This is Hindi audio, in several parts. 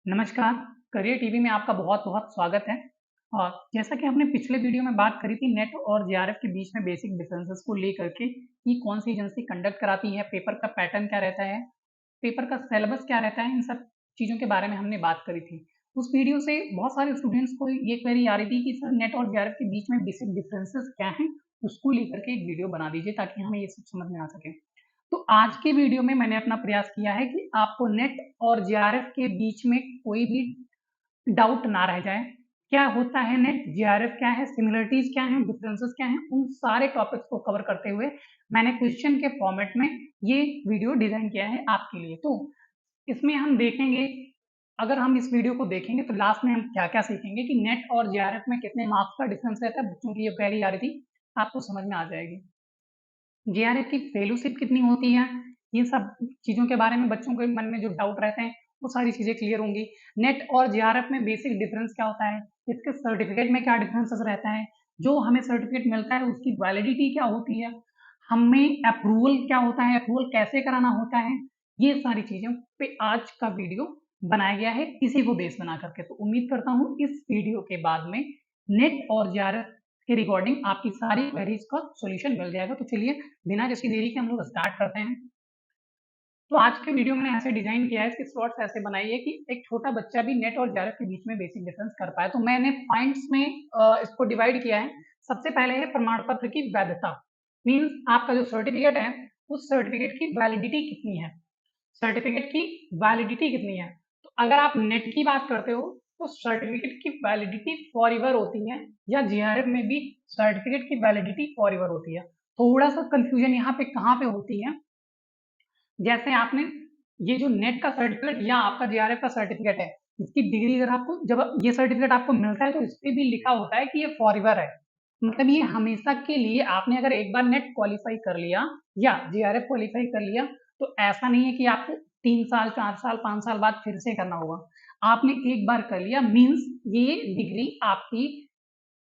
नमस्कार, करियर टीवी में आपका बहुत-बहुत स्वागत है। और जैसा कि हमने पिछले वीडियो में बात करी थी नेट और जेआरएफ के बीच में बेसिक डिफरेंसेस को लेकर के कि कौन-सी एजेंसी कंडक्ट कराती है, पेपर का पैटर्न क्या रहता है, पेपर का सिलेबस क्या रहता है, इन सब चीज़ों के बारे में हमने बात करी थी। उस वीडियो से बहुत सारे स्टूडेंट्स को ये क्वेरी आ रही थी कि सर नेट और जेआरएफ के बीच में बेसिक डिफरेंसेस क्या हैं? उसको लेकर के एक वीडियो बना दीजिए ताकि हमें ये सब समझ में आ सके। तो आज के वीडियो में मैंने अपना प्रयास किया है कि आपको नेट और जेआरएफ के बीच में कोई भी डाउट ना रह जाए। क्या होता है नेट, जेआरएफ क्या है, सिमिलरिटीज़ क्या हैं, डिफरेंसेस क्या हैं, उन सारे टॉपिक्स को कवर करते हुए मैंने क्वेश्चन के फॉर्मेट में ये वीडियो डिज़ाइन किया है आपके लिए। तो इसमें हम देखेंगे, अगर हम इस वीडियो को देखेंगे तो लास्ट में हम क्या-क्या सीखेंगे कि नेट और जेआरएफ में कितने मार्क्स का डिफरेंस रहता है, बच्चों की ये क्वेरी आ रही थी, आपको समझ में आ जाएगी। जेआरएफ की फेलोशिप कितनी होती है, ये सब चीज़ों के बारे में बच्चों के मन में जो डाउट रहते हैं, वो सारी चीज़ें क्लियर होंगी। नेट और जेआरएफ में बेसिक डिफरेंस क्या होता है, इसके सर्टिफिकेट में क्या डिफरेंसेस रहता है, जो हमें सर्टिफिकेट मिलता है उसकी वैलिडिटी क्या होती है, हमें अप्रूवल क्या होता है, अप्रूवल कैसे कराना होता है, ये सारी चीज़ों पे आज का वीडियो बनाया गया है इसी को बेस बना करके। तो उम्मीद करता हूँ इस वीडियो के बाद में नेट और जेआरएफ के रिगार्डिंग आपकी सारी क्वेरीज का सॉल्यूशन मिल जाएगा। तो चलिए बिना किसी देरी के हम लोग स्टार्ट करते हैं। तो आज के वीडियो मैंने ऐसे डिज़ाइन किया है, इसकी शॉर्ट्स ऐसे बनाई है कि एक छोटा बच्चा भी नेट और जेआरएफ के बीच में बेसिक डिफरेंस कर पाए। तो मैंने पॉइंट्स में इसको डिवाइड किया है। सबसे पहले है प्रमाण पत्र की वैधता, मीन्स आपका जो सर्टिफिकेट है, उस सर्टिफिकेट की वैलिडिटी कितनी है, सर्टिफिकेट की वैलिडिटी कितनी है। तो अगर आप नेट की बात करते हो, तो सर्टिफिकेट की वैलिडिटी फॉरएवर होती है या जेआरएफ में भी सर्टिफिकेट की वैलिडिटी फॉरएवर होती है। थोड़ा-सा कन्फ्यूजन यहाँ पे कहाँ पे होती है, जैसे आपने ये जो नेट का सर्टिफिकेट या आपका जेआरएफ का सर्टिफिकेट है, इसकी डिग्री अगर आपको जब ये सर्टिफिकेट आपको मिलता है तो इसपे भी लिखा होता है कि ये फॉरएवर है। मतलब ये हमेशा के लिए, आपने अगर एक बार नेट क्वालीफाई कर लिया या जेआरएफ क्वालीफाई कर लिया, तो ऐसा नहीं है कि आपको 3 साल, 4 साल, 5 साल बाद फिर से करना होगा। आपने एक बार कर लिया मीन्स ये डिग्री आपकी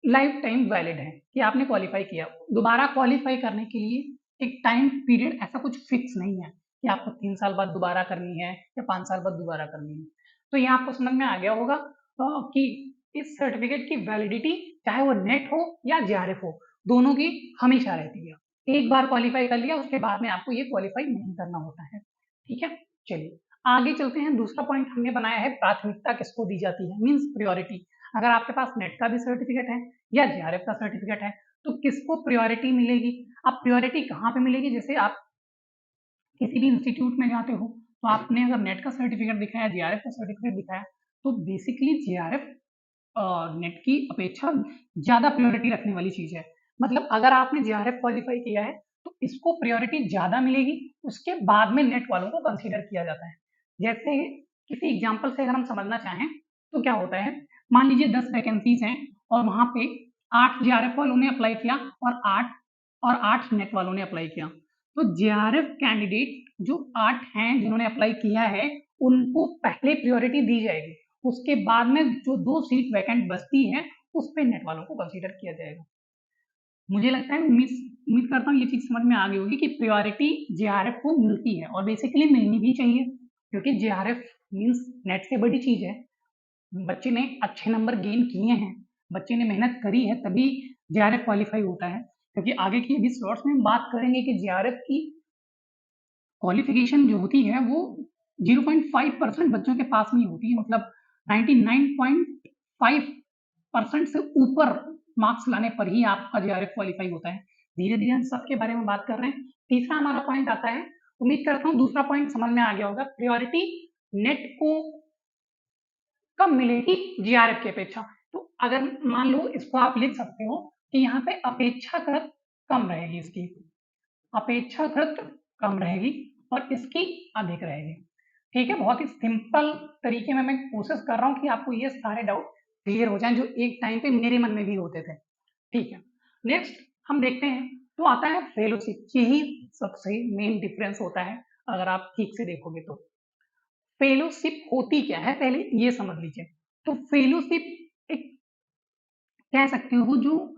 लाइफ टाइम वैलिड है कि आपने क्वालीफाई किया। दोबारा क्वालीफाई करने के लिए एक टाइम पीरियड ऐसा कुछ फिक्स नहीं है कि आपको 3 साल बाद दोबारा करनी है या 5 साल बाद दोबारा करनी है। तो ये आपको समझ में आ गया होगा कि इस सर्टिफिकेट की वैलिडिटी चाहे वो नेट हो या जेआरएफ हो, दोनों की हमेशा रहती है। एक बार क्वालीफाई कर लिया उसके बाद में आपको ये क्वालीफाई नहीं करना होता है। ठीक है? चलिए आगे चलते हैं। दूसरा पॉइंट हमने बनाया है प्राथमिकता किसको दी जाती है, मीन्स प्रायोरिटी। अगर आपके पास नेट का भी सर्टिफिकेट है या जेआरएफ का सर्टिफिकेट है, तो किसको प्रायोरिटी मिलेगी? अब प्रायोरिटी कहाँ पे मिलेगी? जैसे आप किसी भी इंस्टीट्यूट में जाते हो, तो आपने अगर नेट का सर्टिफिकेट दिखाया, जेआरएफ का सर्टिफिकेट दिखाया, तो बेसिकली जेआरएफ नेट की अपेक्षा ज़्यादा प्रायोरिटी रखने वाली चीज़ है। मतलब अगर आपने जेआरएफ क्वालीफाई किया है, तो इसको प्रायोरिटी ज़्यादा मिलेगी, उसके बाद में नेट वालों को कंसीडर किया जाता है। जैसे किसी एग्ज़ाम्पल से अगर हम समझना चाहें, तो क्या होता है, मान लीजिए 10 वैकेंसीज़ हैं और वहाँ पे 8 जेआरएफ वालों ने अप्लाई किया और 8 नेट वालों ने अप्लाई किया। तो जेआरएफ कैंडिडेट जो 8 हैं जिन्होंने अप्लाई किया है, उनको पहले प्रायोरिटी दी जाएगी। उसके बाद में जो 2 सीट वैकेंट बचती है, उस पे नेट वालों को कंसीडर किया जाएगा। मुझे लगता है, उम्मीद करता हूँ ये चीज़ समझ में आ गई होगी कि प्रायोरिटी जेआरएफ को मिलती है और बेसिकली मिलनी भी चाहिए, क्योंकि जेआरएफ मीन्स नेट से बड़ी चीज़ है। बच्चे ने अच्छे नंबर गेन किए हैं, बच्चे ने मेहनत करी है, तभी जेआरएफ क्वालीफाई होता है। क्योंकि आगे की अभी स्लॉट्स में हम बात करेंगे कि जेआरएफ की क्वालिफ़िकेशन जो होती है वो 0.5% बच्चों के पास में ही होती है। मतलब 99.5% से ऊपर मार्क्स लाने पर ही आपका जेआरएफ क्वालीफाई होता है। धीरे-धीरे हम सबके बारे में बात कर रहे हैं। तीसरा हमारा पॉइंट आता है, उम्मीद करता हूँ दूसरा पॉइंट समझ में आ गया होगा, प्रायोरिटी नेट को कब मिलेगी जेआरएफ की अपेक्षा। तो अगर मान लो इसको आप लिख सकते हो कि यहाँ पे अपेक्षाकृत कम रहेगी इसकी, अपेक्षाकृत कम रहेगी और इसकी अधिक रहेगी। ठीक है? बहुत ही सिंपल तरीके में मैं कोशिश कर रहा हूँ कि आपको ये सारे डाउट क्लियर हो जाएँ जो एक टाइम पे मेरे मन में भी होते थे। ठीक है? नेक्स्ट हम देखते हैं, तो आता है फेलोशिप। यही सबसे मेन डिफरेंस होता है अगर आप ठीक से देखोगे तो। फेलोशिप होती क्या है पहले ये समझ लीजिए। तो फेलोशिप एक, कह सकते हो, जो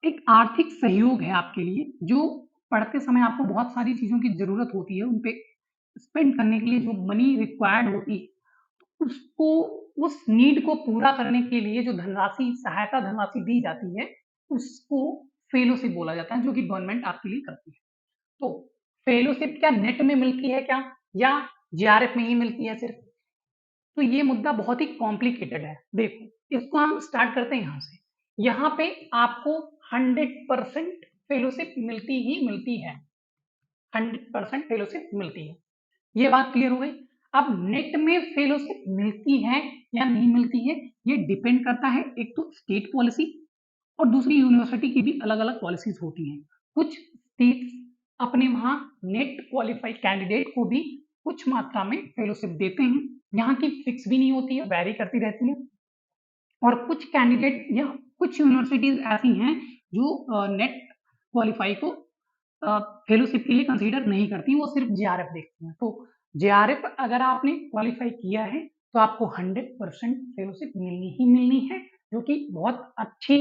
एक आर्थिक सहयोग है आपके लिए, जो पढ़ते समय आपको बहुत सारी चीज़ों की ज़रूरत होती है, उन पे स्पेंड करने के लिए जो मनी रिक्वायर्ड होती है, उसको उस नीड को पूरा करने के लिए जो धनराशि सहायता धनराशि दी जाती है, उसको फेलोशिप बोला जाता है, जो कि गवर्नमेंट आपके लिए करती है। तो फेलोशिप क्या नेट में मिलती है क्या, या जेआरएफ में ही मिलती है सिर्फ? तो ये मुद्दा बहुत ही कॉम्प्लिकेटेड है। देखो, इसको हम स्टार्ट करते हैं यहाँ से। यहाँ पे आपको 100% फेलोशिप मिलती ही मिलती है। 100% फेलोशिप मिलती है। ये बात क्लियर हो गई। अब नेट में फेलोशिप मिलती है या नहीं मिलती है, ये डिपेंड करता है एक तो स्टेट पॉलिसी और दूसरी यूनिवर्सिटी की भी अलग-अलग पॉलिसीज होती हैं। कुछ स्टेट्स अपने वहाँ नेट क्वालिफाइड कैंडिडेट को भी कुछ मात्रा में फेलोशिप देते हैं। यहाँ की फिक्स भी नहीं होती है, वैरी करती रहती है। और कुछ कैंडिडेट या कुछ यूनिवर्सिटीज ऐसी हैं जो नेट क्वालिफाई को फेलोशिप के लिए कंसीडर नहीं करती, वो सिर्फ जेआरएफ देखती हैं। तो जेआरएफ अगर आपने क्वालिफाई किया है तो आपको 100% फेलोशिप मिलनी ही मिलनी है, जो कि बहुत अच्छी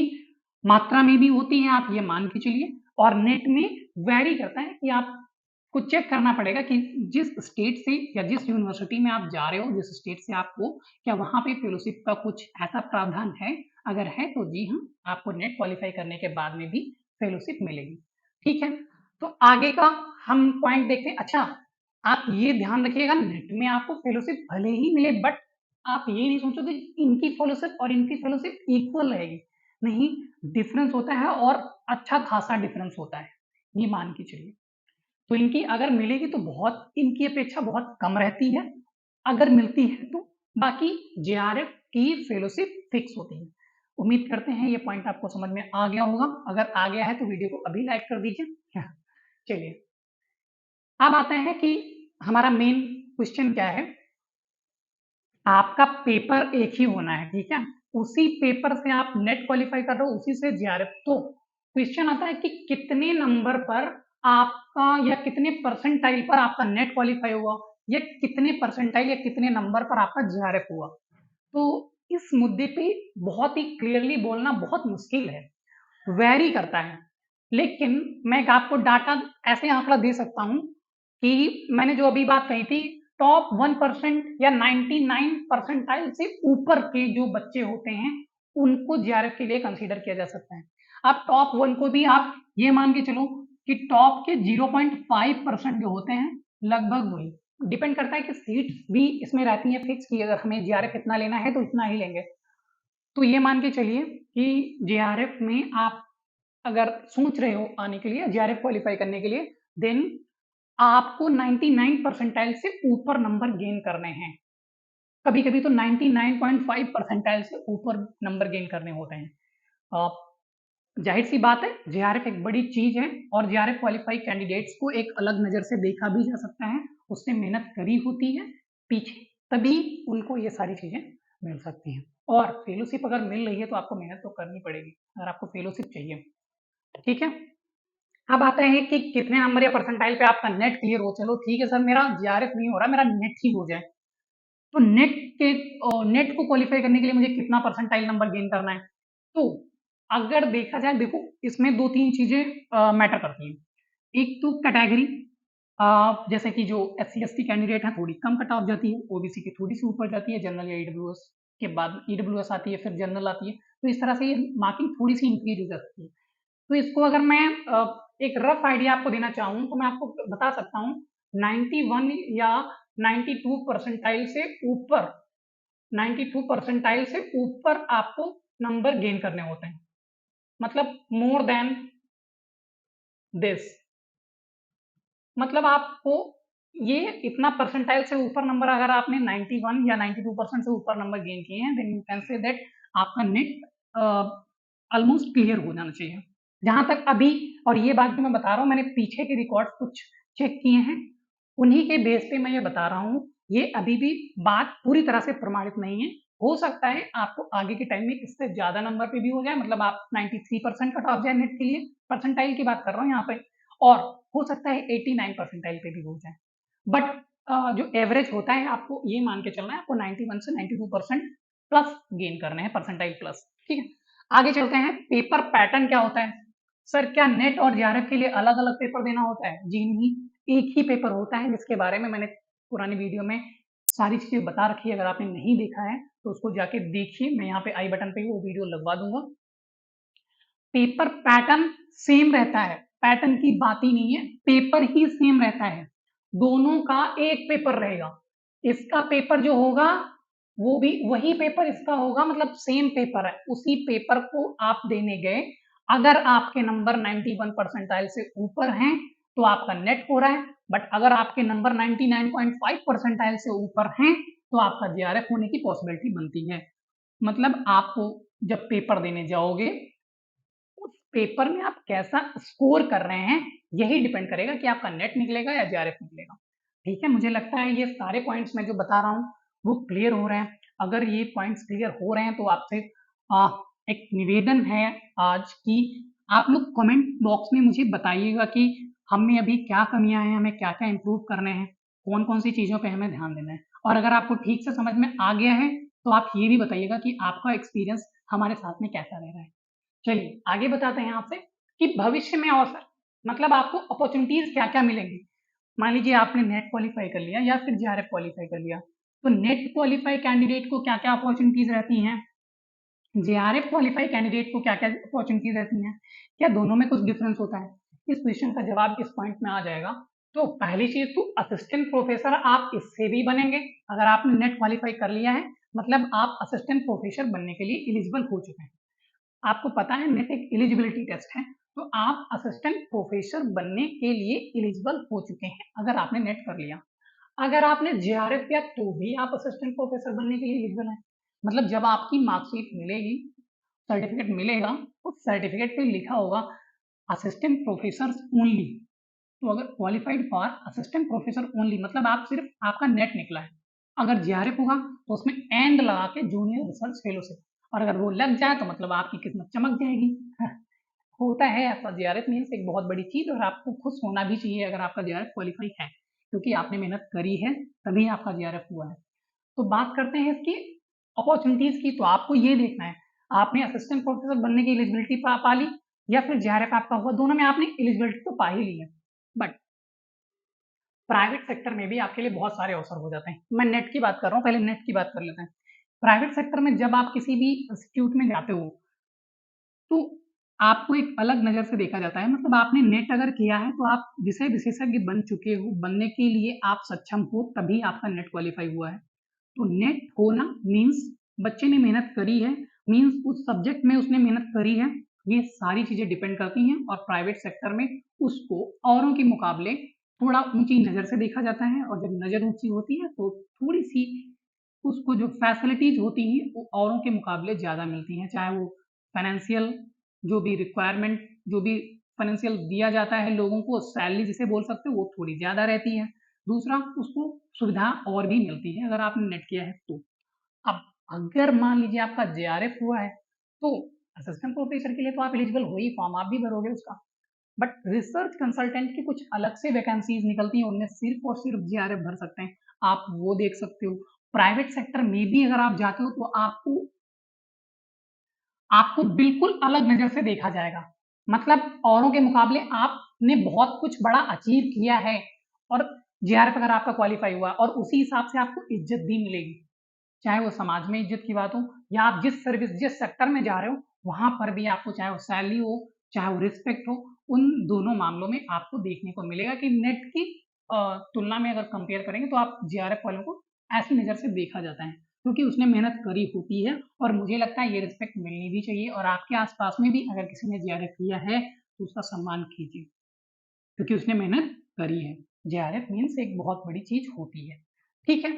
मात्रा में भी होती है, आप ये मान के चलिए। और नेट में वैरी करता है कि आपको चेक करना पड़ेगा कि जिस स्टेट से या जिस यूनिवर्सिटी में आप जा रहे हो, जिस स्टेट से आपको, क्या वहाँ पे फेलोशिप का कुछ ऐसा प्रावधान है? अगर है तो जी हाँ, आपको नेट क्वालिफाई करने के बाद में भी फेलोशिप मिलेगी। ठीक है? तो आगे का हम पॉइंट देखते हैं। अच्छा, आप ये ध्यान रखिएगा, नेट में आपको फेलोशिप भले ही मिले, बट आप ये नहीं सोचो कि इनकी फेलोशिप और इनकी फेलोशिप इक्वल रहेगी। नहीं, डिफरेंस होता है और अच्छा खासा डिफरेंस होता है, ये मान के चलिए। तो इनकी अगर मिलेगी तो बहुत, इनकी अपेक्षा बहुत कम रहती है, अगर मिलती है तो। बाकी जेआरएफ की फेलोशिप फिक्स होती है। उम्मीद करते हैं ये पॉइंट आपको समझ में आ गया होगा। अगर आ गया है तो वीडियो को अभी लाइक कर दीजिए। चलिए, अब आते हैं कि हमारा मेन क्वेश्चन क्या है। आपका पेपर एक ही होना है, ठीक है? उसी पेपर से आप नेट क्वालिफाई कर रहे हो, उसी से जेआरएफ। तो क्वेश्चन आता है कि कितने नंबर पर आपका या कितने परसेंटाइल पर आपका नेट क्वालिफाई हुआ, या कितने परसेंटाइल या कितने नंबर पर आपका जेआरएफ हुआ। तो इस मुद्दे पे बहुत ही क्लियरली बोलना बहुत मुश्किल है, वैरी करता है। लेकिन मैं एक आपको डाटा ऐसे आंकड़ा दे सकता हूं कि मैंने जो अभी बात कही थी, टॉप 1% या 99 परसेंटाइल से ऊपर के जो बच्चे होते हैं, उनको जेआरएफ के लिए कंसीडर किया जा सकता है। आप टॉप 1 को भी आप ये मान के चलो कि टॉप के 0.5% जो होते हैं, लगभग वही। डिपेंड करता है कि सीट्स भी इसमें रहती हैं फिक्स, कि अगर हमें जेआरएफ इतना लेना है तो इतना ही लेंगे। तो ये मान के चलिए कि जेआरएफ में आप अगर सोच रहे हो आने के लिए, जेआरएफ क्वालिफाई करने के लिए, देन आपको 99 परसेंटाइल से ऊपर नंबर गेन करने हैं। कभी-कभी तो 99.5 परसेंटाइल से ऊपर नंबर गेन करने होते हैं। जाहिर-सी बात है, जेआरएफ एक बड़ी चीज़ है और जेआरएफ क्वालिफाई कैंडिडेट्स को एक अलग नज़र से देखा भी जा सकता है। उसने मेहनत करी होती है पीछे, तभी उनको ये सारी चीज़ें मिल सकती हैं। और फेलोशिप अगर मिल रही है तो आपको मेहनत तो करनी पड़ेगी, अगर आपको फेलोशिप चाहिए। ठीक है? अब आता है कि कितने नंबर या परसेंटाइल पे आपका नेट क्लियर हो। चलो ठीक है सर, मेरा जेआरएफ नहीं हो रहा, मेरा नेट ही हो जाए। तो नेट को क्वालिफाई करने के लिए मुझे कितना परसेंटाइल नंबर गेन करना है? तो अगर देखा जाए, देखो इसमें 2-3 चीज़ें मैटर करती हैं। एक तो कैटेगरी, जैसे कि जो एससी-एसटी कैंडिडेट हैं, थोड़ी कम कट ऑफ जाती है, ओबीसी की थोड़ी-सी ऊपर जाती है, जनरल या ईडब्ल्यूएस के बाद ईडब्ल्यूएस आती है, फिर जनरल आती है। तो इस तरह से ये मार्किंग थोड़ी-सी इंक्रीज़ हो जाती है। तो इसको अगर मैं एक रफ आइडिया आपको देना चाहूँ, तो मैं आपको बता सकता हूँ 91 या 92 परसेंटाइल से ऊपर, 92 परसेंटाइल से ऊपर आपको नंबर गेन करने होते हैं। मतलब मोर देन दिस, मतलब आपको ये इतना परसेंटाइल से ऊपर नंबर, अगर आपने 91 या 92% से ऊपर नंबर गेन किए हैं, then you can say that आपका नेट ऑलमोस्ट क्लियर हो जाना चाहिए। जहाँ तक अभी, और ये बात जो मैं बता रहा हूँ, मैंने पीछे के रिकॉर्ड कुछ चेक किए हैं, उन्हीं के बेस पे मैं ये बता रहा हूँ। ये अभी भी बात पूरी तरह से प्रमाणित नहीं है। हो सकता है आपको आगे के टाइम में इससे ज़्यादा नंबर पे भी हो जाए, मतलब आप 93% कट ऑफ जाए नेट के लिए, परसेंटाइल की बात कर रहा हूँ यहाँ पे, और हो सकता है 89 परसेंटाइल पे भी हो जाए। बट जो एवरेज होता है, आपको ये मान के चलना है, आपको 91 से 92% प्लस गेन करने हैं, परसेंटाइल प्लस। ठीक है? आगे चलते हैं, पेपर पैटर्न क्या होता है? सर, क्या नेट और जेआरएफ के लिए अलग-अलग पेपर देना होता है? जी नहीं, एक ही पेपर होता है, जिसके बारे में मैंने पुरानी वीडियो में सारी चीज़ें बता रखी है, अगर आपने नहीं देखा है तो उसको जाके देखिए, मैं यहाँ पे आई बटन पे वो वीडियो लगवा दूँगा। पेपर पैटर्न सेम रहता है, पैटर्न की बात ही नहीं है, पेपर ही सेम रहता है, दोनों का एक पेपर रहेगा। इसका पेपर जो होगा वो भी वही पेपर इसका होगा, मतलब सेम पेपर है, उसी पेपर को आप देने गए, अगर आपके नंबर 91 परसेंटाइल से ऊपर हैं तो आपका नेट हो रहा है, बट अगर आपके नंबर 99.5 परसेंटाइल से ऊपर हैं तो आपका जेआरएफ होने की पॉसिबिलिटी बनती है। मतलब आपको जब पेपर देने जाओगे, उस पेपर में आप कैसा स्कोर कर रहे हैं, यही डिपेंड करेगा कि आपका नेट निकलेगा या जेआरएफ निकलेगा। ठीक है, मुझे लगता है ये सारे पॉइंट्स मैं जो बता रहा हूँ वो क्लियर हो रहे हैं। अगर ये पॉइंट्स क्लियर हो रहे हैं तो आपसे एक निवेदन है आज कि आप लोग कमेंट बॉक्स में मुझे बताइएगा कि हम में अभी क्या कमियां हैं, हमें क्या क्या इम्प्रूव करने हैं, कौन कौन सी चीज़ों पे हमें ध्यान देना है। और अगर आपको ठीक से समझ में आ गया है तो आप ये भी बताइएगा कि आपका एक्सपीरियंस हमारे साथ में कैसा रह रहा है। चलिए आगे बताते हैं आपसे कि भविष्य में अवसर, मतलब आपको अपॉर्चुनिटीज क्या क्या मिलेंगी। मान लीजिए आपने नेट क्वालिफाई कर लिया या फिर जेआरएफ क्वालिफाई कर लिया, तो नेट क्वालिफाई कैंडिडेट को क्या क्या अपॉर्चुनिटीज रहती हैं, जेआरएफ क्वालिफाई कैंडिडेट को क्या क्या अपॉर्चुनिटीज रहती हैं, क्या दोनों में कुछ डिफरेंस होता है। इस क्वेश्चन का जवाब इस पॉइंट में आ जाएगा। तो पहली चीज तो असिस्टेंट प्रोफेसर आप इससे भी बनेंगे, अगर आपने नेट क्वालिफाई कर लिया है मतलब आप असिस्टेंट प्रोफेसर बनने के लिए एलिजिबल हो चुके हैं। आपको पता है नेट एक एलिजिबिलिटी टेस्ट है, तो आप असिस्टेंट प्रोफेसर बनने के लिए एलिजिबल हो चुके हैं अगर आपने नेट कर लिया। अगर आपने जेआरएफ किया तो भी आप असिस्टेंट प्रोफेसर बनने के लिए एलिजिबल हैं। मतलब जब आपकी मार्कशीट मिलेगी, सर्टिफिकेट मिलेगा, उस सर्टिफिकेट पे लिखा होगा असिस्टेंट प्रोफेसर ओनली। तो अगर qualified for assistant professor only मतलब आप सिर्फ आपका नेट निकला है। अगर जेआरएफ होगा तो उसमें एंड लगा के जूनियर रिसर्च फेलोशिप, और अगर वो लग जाए तो मतलब आपकी किस्मत चमक जाएगी। होता है ऐसा, जेआरएफ मीन्स एक बहुत बड़ी चीज और आपको खुश होना भी चाहिए अगर आपका जेआरएफ क्वालिफाई है, क्योंकि आपने मेहनत करी है तभी आपका जेआरएफ हुआ है। तो बात करते हैं इसकी अपॉर्चुनिटीज की, तो आपको ये देखना है आपने असिस्टेंट प्रोफेसर बनने की एलिजिबिलिटी पा ली या फिर जेआरएफ आपका हुआ, दोनों में आपने एलिजिबिलिटी तो पा ही ली है, बट प्राइवेट सेक्टर में भी आपके लिए बहुत सारे अवसर हो जाते हैं। मैं नेट की बात कर रहा हूँ, पहले नेट की बात कर लेते हैं। प्राइवेट सेक्टर में जब आप किसी भी इंस्टीट्यूट में जाते हो तो आपको एक अलग नज़र से देखा जाता है, मतलब आपने नेट अगर किया है तो आप विषय विशेषज्ञ बन चुके हो, बनने के लिए आप सक्षम हो तभी आपका नेट क्वालिफाई हुआ है। तो नेट होना मीन्स बच्चे ने मेहनत करी है, मीन्स उस सब्जेक्ट में उसने मेहनत करी है, ये सारी चीज़ें डिपेंड करती हैं। और प्राइवेट सेक्टर में उसको औरों के मुकाबले थोड़ा ऊंची नज़र से देखा जाता है, और जब नज़र ऊंची होती है तो थोड़ी सी उसको जो फैसिलिटीज होती हैं वो औरों के मुकाबले ज़्यादा मिलती हैं, चाहे वो फाइनेंशियल जो भी रिक्वायरमेंट, जो भी फाइनेंशियल दिया जाता है लोगों को, सैलरी जिसे बोल सकते हो वो थोड़ी ज़्यादा रहती है। दूसरा उसको सुविधा और भी मिलती है अगर आपने नेट किया है तो। अब अगर मान लीजिए आपका जेआरएफ हुआ है तो असिस्टेंट प्रोफेसर के लिए तो आप एलिजिबल हो ही, फॉर्म आप भी भरोगे उसका, बट रिसर्च कंसल्टेंट की कुछ अलग से वैकेंसीज निकलती हैं, उनमें सिर्फ और सिर्फ जेआरएफ भर सकते हैं, आप वो देख सकते हो। प्राइवेट सेक्टर में भी अगर आप जाते हो तो आपको आपको बिल्कुल अलग नज़र से देखा जाएगा। मतलब औरों के मुकाबले आपने बहुत कुछ बड़ा अचीव किया है, और जेआरएफ अगर आपका क्वालिफाई हुआ और उसी हिसाब से आपको इज्जत भी मिलेगी। चाहे वो समाज में इज्जत की बात हो या आप जिस सर्विस जिस सेक्टर में जा रहे हो वहाँ पर भी आपको, चाहे वो सैलरी हो चाहे वो रिस्पेक्ट हो, उन दोनों मामलों में आपको देखने को मिलेगा कि नेट की तुलना में अगर कंपेयर करेंगे तो आप जेआरएफ वालों को ऐसी नज़र से देखा जाता है क्योंकि उसने मेहनत करी होती है, और मुझे लगता है ये रिस्पेक्ट मिलनी भी चाहिए। और आपके आसपास में भी अगर किसी ने जेआरएफ किया है तो उसका सम्मान कीजिए क्योंकि उसने मेहनत करी है। जेआरएफ मीन्स एक बहुत बड़ी चीज होती है। ठीक है,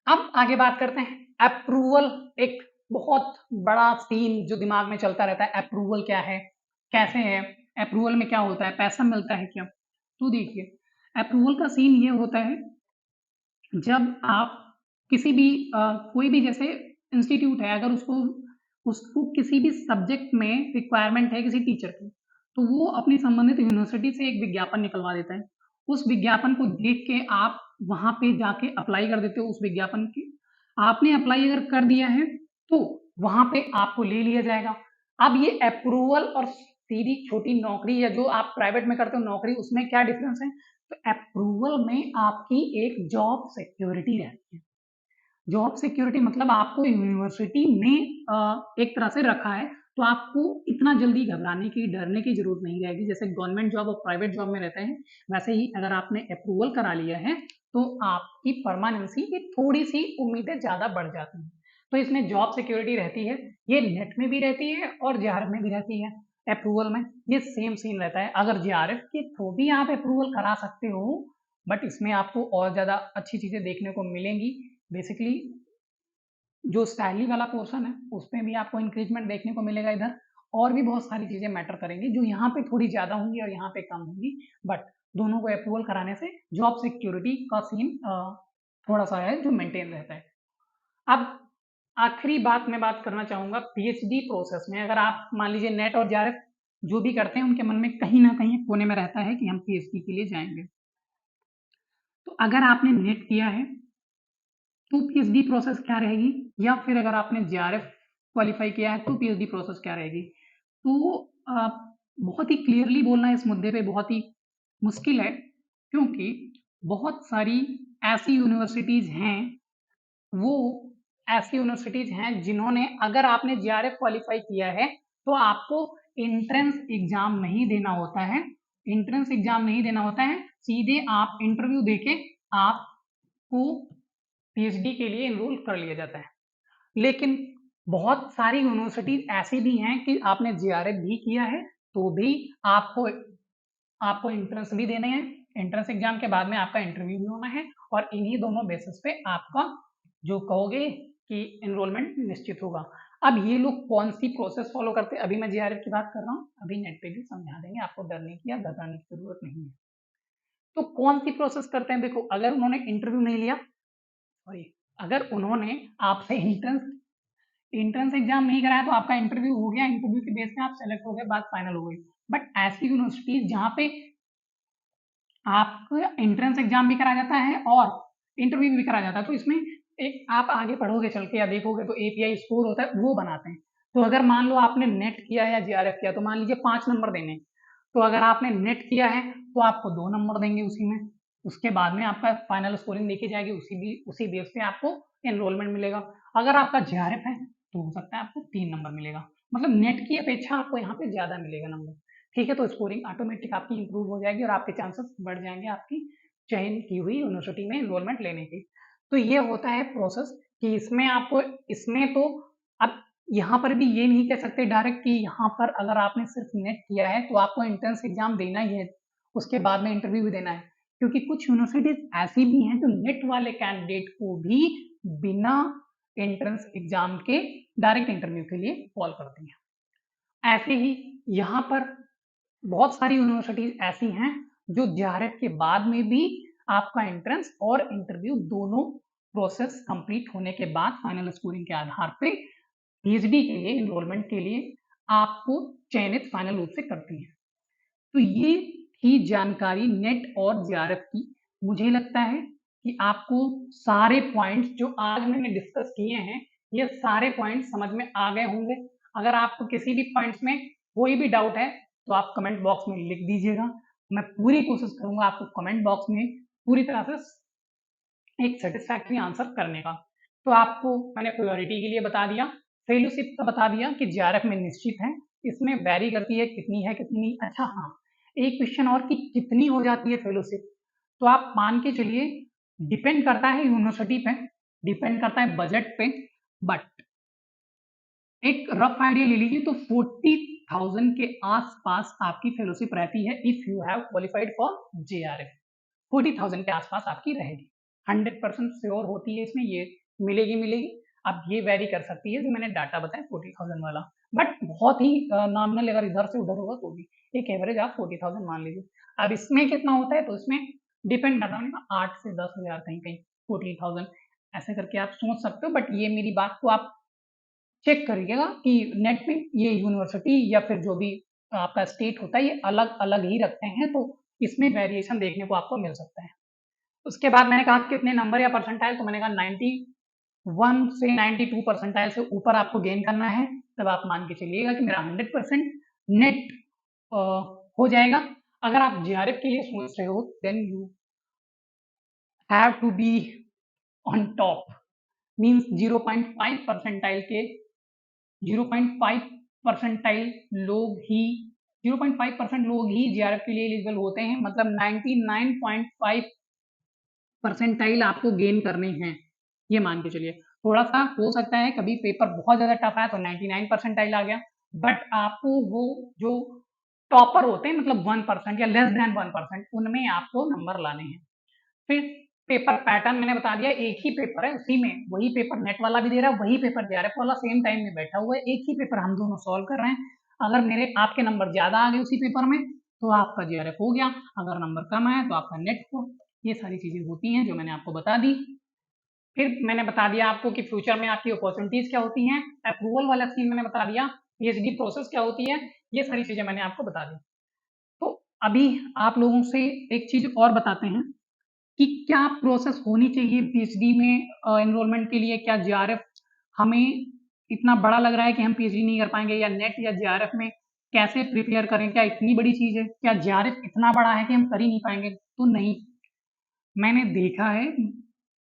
अब आगे बात करते हैं अप्रूवल। एक बहुत बड़ा सीन जो दिमाग में चलता रहता है, अप्रूवल क्या है, कैसे है, अप्रूवल में क्या होता है, पैसा मिलता है क्या। तो देखिए अप्रूवल का सीन ये होता है जब आप किसी भी कोई भी जैसे इंस्टीट्यूट है, अगर उसको उसको किसी भी सब्जेक्ट में रिक्वायरमेंट है किसी टीचर की, तो वो अपनी संबंधित यूनिवर्सिटी से एक विज्ञापन निकलवा देता है। उस विज्ञापन को देख के आप वहाँ पे जाके अप्लाई कर देते हो उस विज्ञापन की। आपने अप्लाई अगर कर दिया है तो वहाँ पे आपको ले लिया जाएगा। अब ये अप्रूवल और सीधी छोटी नौकरी या जो आप प्राइवेट में करते हो नौकरी, उसमें क्या डिफरेंस है। तो अप्रूवल में आपकी एक जॉब सिक्योरिटी रहती है, जॉब सिक्योरिटी मतलब आपको यूनिवर्सिटी ने एक तरह से रखा है, तो आपको इतना जल्दी घबराने की, डरने की ज़रूरत नहीं रहेगी। जैसे गवर्नमेंट जॉब और प्राइवेट जॉब में रहते हैं, वैसे ही अगर आपने अप्रूवल करा लिया है, तो आपकी परमानेंसी की थोड़ी-सी उम्मीदें ज़्यादा बढ़ जाती हैं। तो इसमें जॉब सिक्योरिटी रहती है, ये नेट में भी रहती है और जेआरएफ में भी रहती है। अप्रूवल में ये सेम सीन रहता है। अगर जेआरएफ के थ्रू भी आप अप्रूवल करा सकते हो, बट इसमें आपको और ज़्यादा अच्छी चीज़ें देखने को मिलेंगी। बेसिकली जो सैलरी वाला पोर्शन है, उसमें भी आपको इंक्रीजमेंट देखने को मिलेगा इधर, और भी बहुत सारी चीज़ें मैटर करेंगी, जो यहाँ पे थोड़ी ज़्यादा होंगी और यहाँ पे कम होंगी, बट दोनों को अप्रूवल कराने से जॉब सिक्योरिटी का सीन थोड़ा-सा है जो मेंटेन रहता है। अब आखिरी बात मैं बात करना चाहूँगा पीएचडी प्रोसेस में। अगर आप मान लीजिए नेट और जेआरएफ जो भी करते हैं, उनके मन में कहीं न कहीं कोने में रहता है कि हम पीएचडी के लिए जाएँगे। तो अगर आपने नेट किया है, तो पीएचडी प्रोसेस क्या रहेगी? या फिर अगर आपने जेआरएफ क्वालीफाई किया है, तो पीएचडी प्रोसेस क्या रहेगी? तो अ, बहुत ही क्लियरली बोलना इस मुद्दे पे बहुत ही मुश्किल है, क्योंकि बहुत सारी ऐसी यूनिवर्सिटीज़ हैं, वो ऐसी यूनिवर्सिटीज़ हैं जिन्होंने, अगर आपने जेआरएफ क्वालीफाई किया है, तो आपको एंट्रेंस एग्ज़ाम नहीं देना होता है। एंट्रेंस एग्ज़ाम नहीं देना होता है, सीधे आप इंटरव्यू देके आपको पीएचडी के लिए एनरोल कर लिया जाता है। लेकिन बहुत सारी यूनिवर्सिटीज़ ऐसी भी हैं कि आपने जेआरएफ भी किया है, तो भी आपको आपको एंट्रेंस भी देने हैं। एंट्रेंस एग्ज़ाम के बाद में आपका इंटरव्यू भी होना है, और इन्हीं दोनों बेसिस पे आपका जो कहोगे कि एनरोलमेंट निश्चित होगा। अब ये लोग कौन-सी प्रोसेस फ़ॉलो करते हैं, अभी मैं जेआरएफ की बात कर रहा हूँ, अभी नेट पे भी समझा देंगे, आपको डरने की या घबराने की ज़रूरत नहीं है। तो कौन-सी प्रोसेस करते हैं, देखो अगर उन्होंने इंटरव्यू नहीं लिया, सॉरी, अगर उन्होंने आपसे एंट्रेंस एंट्रेंस एग्जाम नहीं कराया, तो आपका इंटरव्यू हो गया, इंटरव्यू के बेस पे आप सेलेक्ट हो गए, बात फाइनल हो गई। बट ऐसी यूनिवर्सिटीज जहाँ पे आपका एंट्रेंस एग्जाम भी कराया जाता है और इंटरव्यू भी कराया जाता है, तो इसमें एक आप आगे पढ़ोगे चल के या देखोगे तो एपीआई स्कोर होता है, वो बनाते हैं। तो अगर मान लो आपने नेट किया या जेआरएफ किया, तो मान लीजिए 5 नंबर देने हैं। तो अगर आपने नेट किया है, तो आपको 2 नंबर देंगे उसी में। उसके बाद में आपका फाइनल स्कोरिंग देखी जाएगी, उसी बेस पे आपको एनरोलमेंट मिलेगा। अगर आपका जेआरएफ है, तो हो सकता है आपको 3 नंबर मिलेगा। मतलब नेट की अपेक्षा आपको यहाँ पे ज़्यादा मिलेगा नंबर। ठीक है, तो स्कोरिंग ऑटोमेटिक आपकी इंप्रूव हो जाएगी और आपके चांसेस बढ़ जाएँगे आपकी चयन की हुई यूनिवर्सिटी में एनरोलमेंट लेने की। तो ये होता है प्रोसेस कि इसमें आपको, इसमें तो अब यहाँ पर भी ये नहीं कह सकते डायरेक्ट कि यहाँ पर अगर आपने सिर्फ नेट किया है, तो आपको एंट्रेंस एग्ज़ाम देना ही है, उसके बाद में इंटरव्यू भी देना है। क्योंकि कुछ यूनिवर्सिटीज़ ऐसी भी हैं जो नेट वाले कैंडिडेट को भी बिना एंट्रेंस एग्ज़ाम के डायरेक्ट इंटरव्यू के लिए कॉल करती हैं। ऐसे ही यहाँ पर बहुत सारी यूनिवर्सिटीज़ ऐसी हैं जो जेआरएफ के बाद में भी आपका एंट्रेंस और इंटरव्यू दोनों प्रोसेस कंप्लीट होने के बाद फाइनल स्कोरिंग के आधार पे पीएचडी के लिए एनरोलमेंट के लिए आपको चयनित फाइनल रूप से करती हैं। तो ये थी जानकारी नेट और जेआरएफ की। मुझे लगता है कि आपको सारे पॉइंट्स जो आज मैंने डिस्कस किए हैं, ये सारे पॉइंट्स समझ में आ गए होंगे। अगर आपको किसी भी पॉइंट्स में कोई भी डाउट है, तो आप कमेंट बॉक्स में लिख दीजिएगा। मैं पूरी कोशिश करूँगा आपको कमेंट बॉक्स में पूरी तरह से एक सैटिस्फैक्टरी आंसर करने का। तो आपको मैंने प्रायोरिटी के लिए बता दिया, फेलोशिप का बता दिया कि जेआरएफ में निश्चित है, इसमें वैरी करती है, कितनी नहीं। अच्छा हाँ, एक क्वेश्चन और कि कितनी हो जाती है फेलोशिप? तो आप मान के चलिए, डिपेंड करता है यूनिवर्सिटी पे, डिपेंड करता है बजट पे, बट एक रफ आइडिया ले लीजिए तो 40,000 के आस-पास आपकी फेलोशिप रहती है if you have qualified for JRF. 40,000 के आस-पास आपकी रहेगी। 100% श्योर होती है इसमें, ये मिलेगी मिलेगी। अब ये वेरी कर सकती है, जो मैंने डाटा बताया 40,000 वाला, बट बहुत ही नॉमिनल अगर इधर से उधर होगा तो भी एक एवरेज आप 40,000 मान लीजिए। अब इसमें कितना होता है, तो इसमें डिपेंड करता है ना, 8 से 10,000 कहीं-कहीं 40,000 ऐसे करके आप सोच सकते हो। बट ये मेरी बात को आप चेक करिएगा कि नेट में ये यूनिवर्सिटी या फिर जो भी आपका स्टेट होता है, ये अलग-अलग ही रखते हैं, तो इसमें वेरिएशन देखने को आपको मिल सकता है। उसके बाद मैंने कहा कितने नंबर या परसेंटाइल, तो मैंने कहा 91 से 92 परसेंटाइल से ऊपर आपको गेन करना है, तब आप मान के चलिएगा कि मेरा 100% नेट अ, हो जाएगा। अगर आप जेआरएफ के लिए सोच रहे हो, then you have to be on top. Means 0.5 percentile के 0.5 परसेंटाइल लोग ही 0.5% लोग ही जीआरएफ के लिए एलिजिबल होते हैं, मतलब 99.5 परसेंटाइल आपको गेन करने हैं, ये मान के चलिए। थोड़ा सा हो सकता है कभी पेपर बहुत ज्यादा टफ है तो 99 परसेंटाइल आ गया, बट आपको वो जो टॉपर होते हैं मतलब 1% या लेस देन 1%, उनमें आपको नंबर लाने हैं। फिर पेपर पैटर्न मैंने बता दिया, एक ही पेपर है, उसी में वही पेपर नेट वाला भी दे रहा है, वही पेपर जीआरएफ वाला सेम टाइम में बैठा हुआ है, एक ही पेपर हम दोनों सॉल्व कर रहे हैं। अगर मेरे आपके नंबर ज्यादा आ गए उसी पेपर में तो आपका जीआरएफ हो गया, अगर नंबर कम आए तो आपका नेट हो। ये सारी चीजें होती हैं जो मैंने आपको बता दी। फिर मैंने बता दिया आपको कि फ्यूचर में आपकी अपॉर्चुनिटीज क्या होती हैं, अप्रूवल वाला स्कीम मैंने बता दिया, पीएचडी प्रोसेस क्या होती है, ये सारी चीजें मैंने आपको बता दी। तो अभी आप लोगों से एक चीज और बताते हैं कि क्या प्रोसेस होनी चाहिए पीएचडी में एनरोलमेंट के लिए। क्या जीआरएफ हमें इतना बड़ा लग रहा है कि हम पीएचडी नहीं कर पाएंगे, या नेट या जीआरएफ में कैसे प्रिपेयर करें, क्या इतनी बड़ी चीज है, क्या जीआरएफ इतना बड़ा है कि हम कर ही नहीं पाएंगे? तो नहीं, मैंने देखा है,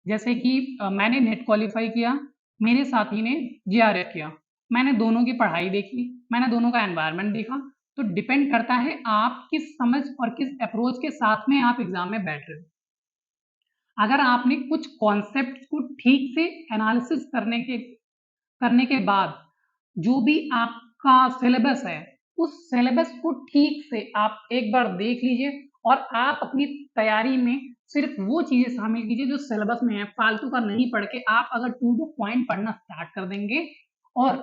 जैसे कि मैंने नेट क्वालिफाई किया, मेरे साथी ने जीआरएफ किया, मैंने दोनों की पढ़ाई देखी, मैंने दोनों का एनवायरनमेंट देखा। तो डिपेंड करता है आप किस समझ और किस अप्रोच के साथ में आप एग्जाम में बैठ रहे हो। अगर आपने कुछ कॉन्सेप्ट को ठीक से एनालिसिस करने के बाद जो भी आपका सिलेबस है, उस सिलेबस को ठीक से आप एक बार देख लीजिए और आप अपनी तैयारी में सिर्फ वो चीजें शामिल कीजिए जो सिलेबस में है, फालतू का नहीं पढ़ के। आप अगर टू द पॉइंट पढ़ना स्टार्ट कर देंगे और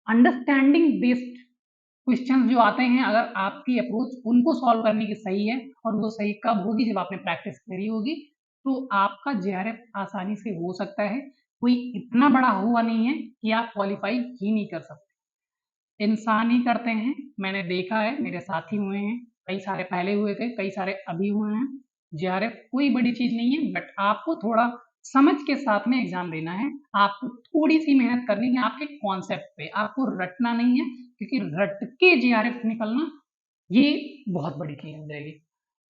अंडरस्टैंडिंग बेस्ड क्वेश्चन जो आते हैं, अगर आपकी अप्रोच उनको सॉल्व करने की सही है, और वो सही कब होगी, जब आपने प्रैक्टिस करी होगी, तो आपका जेआरएफ आसानी से हो सकता है। कोई इतना बड़ा हुआ नहीं है कि आप क्वालिफाई ही नहीं कर सकते, इंसान ही करते हैं। मैंने देखा है, मेरे साथी हुए हैं, कई सारे पहले हुए थे, कई सारे अभी हुए हैं। जेआरएफ कोई बड़ी चीज नहीं है, बट आपको थोड़ा समझ के साथ में एग्जाम देना है, आपको थोड़ी सी मेहनत करनी है आपके कॉन्सेप्ट पे, आपको रटना नहीं है, क्योंकि रट के जीआरएफ निकलना ये बहुत बड़ी चीज हो जाएगी,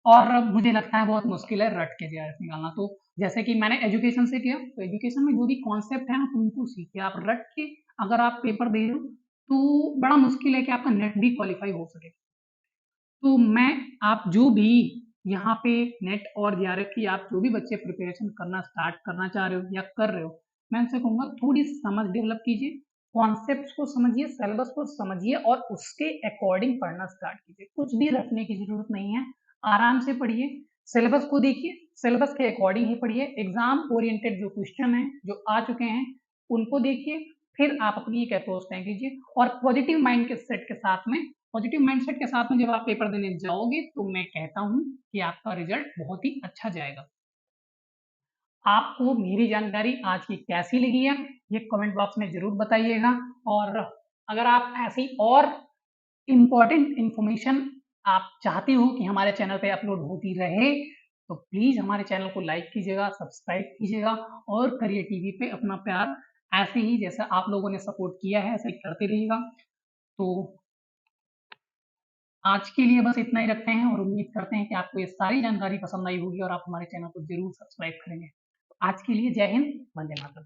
और मुझे लगता है बहुत मुश्किल है रट के जीआरएफ निकालना। तो जैसे कि मैंने एजुकेशन से किया, तो एजुकेशन में जो भी कॉन्सेप्ट है आप उनको सीखिए, आप रट के अगर आप पेपर दे रहे हो तो बड़ा मुश्किल है कि आपका नेट भी क्वालिफाई हो सके। तो मैं, आप जो भी यहाँ पे नेट और जीआरएफ की आप जो भी बच्चे प्रिपरेशन करना स्टार्ट करना चाह रहे हो या कर रहे हो, मैं उनसे कहूँगा थोड़ी समझ डेवलप कीजिए, कॉन्सेप्ट्स को समझिए, सिलेबस को समझिए और उसके अकॉर्डिंग पढ़ना स्टार्ट कीजिए। कुछ भी रखने की जरूरत नहीं है, आराम से पढ़िए, सिलेबस को देखिए, सिलेबस के अकॉर्डिंग ही पढ़िए, एग्जाम ओरिएंटेड जो क्वेश्चन है जो आ चुके हैं उनको देखिए, फिर आप अपनी एक अप्रोच तय कीजिए, और पॉजिटिव माइंड के सेट के साथ में, पॉजिटिव माइंडसेट के साथ में जब आप पेपर देने जाओगे तो मैं कहता हूं कि आपका रिजल्ट बहुत ही अच्छा जाएगा। आपको मेरी जानकारी आज की कैसी लगी है ये कमेंट बॉक्स में जरूर बताइएगा, और अगर आप ऐसी और इम्पोर्टेंट इंफॉर्मेशन आप चाहते हो कि हमारे चैनल पे अपलोड होती रहे, तो प्लीज हमारे चैनल को लाइक कीजिएगा, सब्सक्राइब कीजिएगा, और करियर टीवी पे अपना प्यार ऐसे ही जैसा आप लोगों ने सपोर्ट किया है ऐसे ही करते रहिएगा। तो आज के लिए बस इतना ही रखते हैं, और उम्मीद करते हैं कि आपको ये सारी जानकारी पसंद आई होगी और आप हमारे चैनल को जरूर सब्सक्राइब करेंगे। आज के लिए जय हिंद, वंदे मातरम।